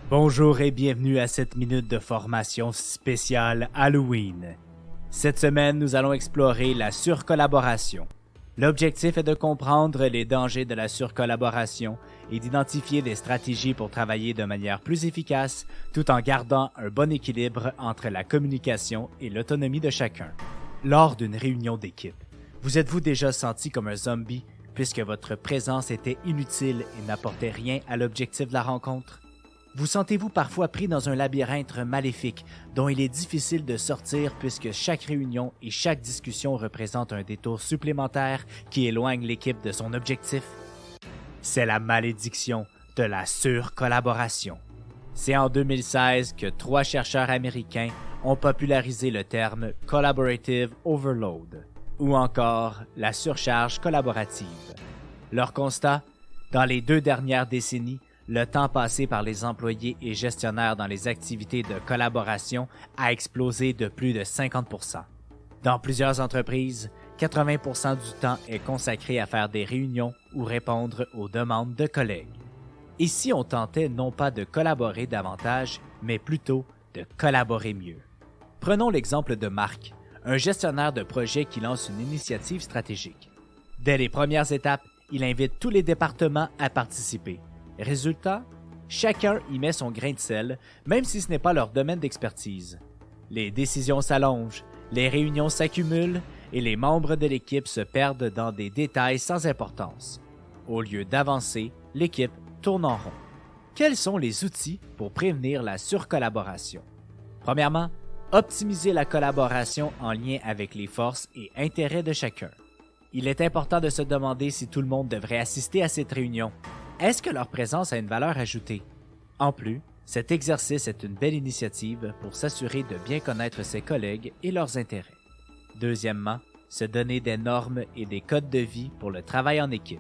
Bonjour et bienvenue à cette minute de formation spéciale Halloween. Cette semaine, nous allons explorer la surcollaboration. L'objectif est de comprendre les dangers de la surcollaboration et d'identifier des stratégies pour travailler de manière plus efficace tout en gardant un bon équilibre entre la communication et l'autonomie de chacun. Lors d'une réunion d'équipe, vous êtes-vous déjà senti comme un zombie puisque votre présence était inutile et n'apportait rien à l'objectif de la rencontre? Vous sentez-vous parfois pris dans un labyrinthe maléfique dont il est difficile de sortir puisque chaque réunion et chaque discussion représente un détour supplémentaire qui éloigne l'équipe de son objectif? C'est la malédiction de la surcollaboration. C'est en 2016 que 3 chercheurs américains ont popularisé le terme « collaborative overload » ou encore la surcharge collaborative. Leur constat? Dans les 2 dernières décennies, le temps passé par les employés et gestionnaires dans les activités de collaboration a explosé de plus de 50%. Dans plusieurs entreprises, 80% du temps est consacré à faire des réunions ou répondre aux demandes de collègues. Et si on tentait non pas de collaborer davantage, mais plutôt de collaborer mieux? Prenons l'exemple de Marc, un gestionnaire de projet qui lance une initiative stratégique. Dès les premières étapes, il invite tous les départements à participer. Résultat, chacun y met son grain de sel, même si ce n'est pas leur domaine d'expertise. Les décisions s'allongent, les réunions s'accumulent et les membres de l'équipe se perdent dans des détails sans importance. Au lieu d'avancer, l'équipe tourne en rond. Quels sont les outils pour prévenir la surcollaboration? Premièrement, optimiser la collaboration en lien avec les forces et intérêts de chacun. Il est important de se demander si tout le monde devrait assister à cette réunion. Est-ce que leur présence a une valeur ajoutée? En plus, cet exercice est une belle initiative pour s'assurer de bien connaître ses collègues et leurs intérêts. Deuxièmement, se donner des normes et des codes de vie pour le travail en équipe.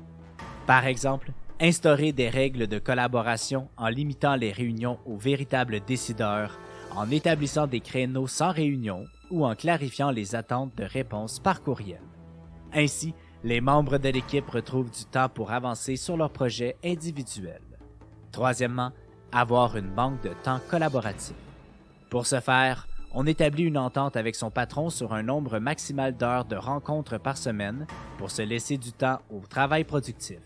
Par exemple, instaurer des règles de collaboration en limitant les réunions aux véritables décideurs, en établissant des créneaux sans réunion ou en clarifiant les attentes de réponse par courriel. Ainsi, les membres de l'équipe retrouvent du temps pour avancer sur leurs projets individuels. Troisièmement, avoir une banque de temps collaboratif. Pour ce faire, on établit une entente avec son patron sur un nombre maximal d'heures de rencontres par semaine pour se laisser du temps au travail productif.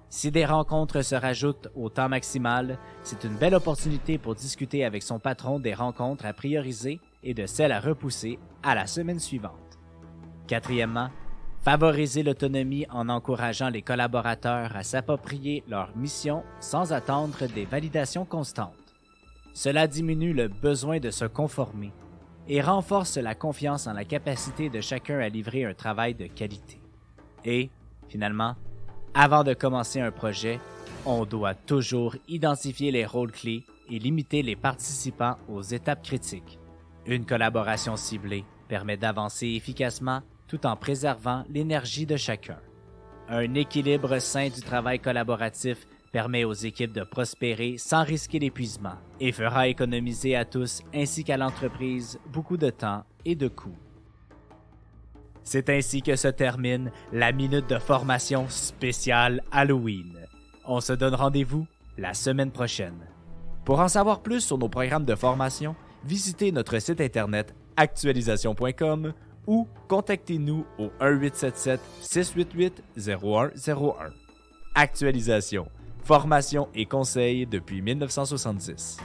Si des rencontres se rajoutent au temps maximal, c'est une belle opportunité pour discuter avec son patron des rencontres à prioriser et de celles à repousser à la semaine suivante. Quatrièmement, favoriser l'autonomie en encourageant les collaborateurs à s'approprier leur mission sans attendre des validations constantes. Cela diminue le besoin de se conformer et renforce la confiance en la capacité de chacun à livrer un travail de qualité. Et, finalement, avant de commencer un projet, on doit toujours identifier les rôles clés et limiter les participants aux étapes critiques. Une collaboration ciblée permet d'avancer efficacement tout en préservant l'énergie de chacun. Un équilibre sain du travail collaboratif permet aux équipes de prospérer sans risquer l'épuisement et fera économiser à tous ainsi qu'à l'entreprise beaucoup de temps et de coûts. C'est ainsi que se termine la minute de formation spéciale Halloween. On se donne rendez-vous la semaine prochaine. Pour en savoir plus sur nos programmes de formation, visitez notre site internet actualisation.com ou contactez-nous au 1-877-688-0101. Actualisation, formation et conseils depuis 1970.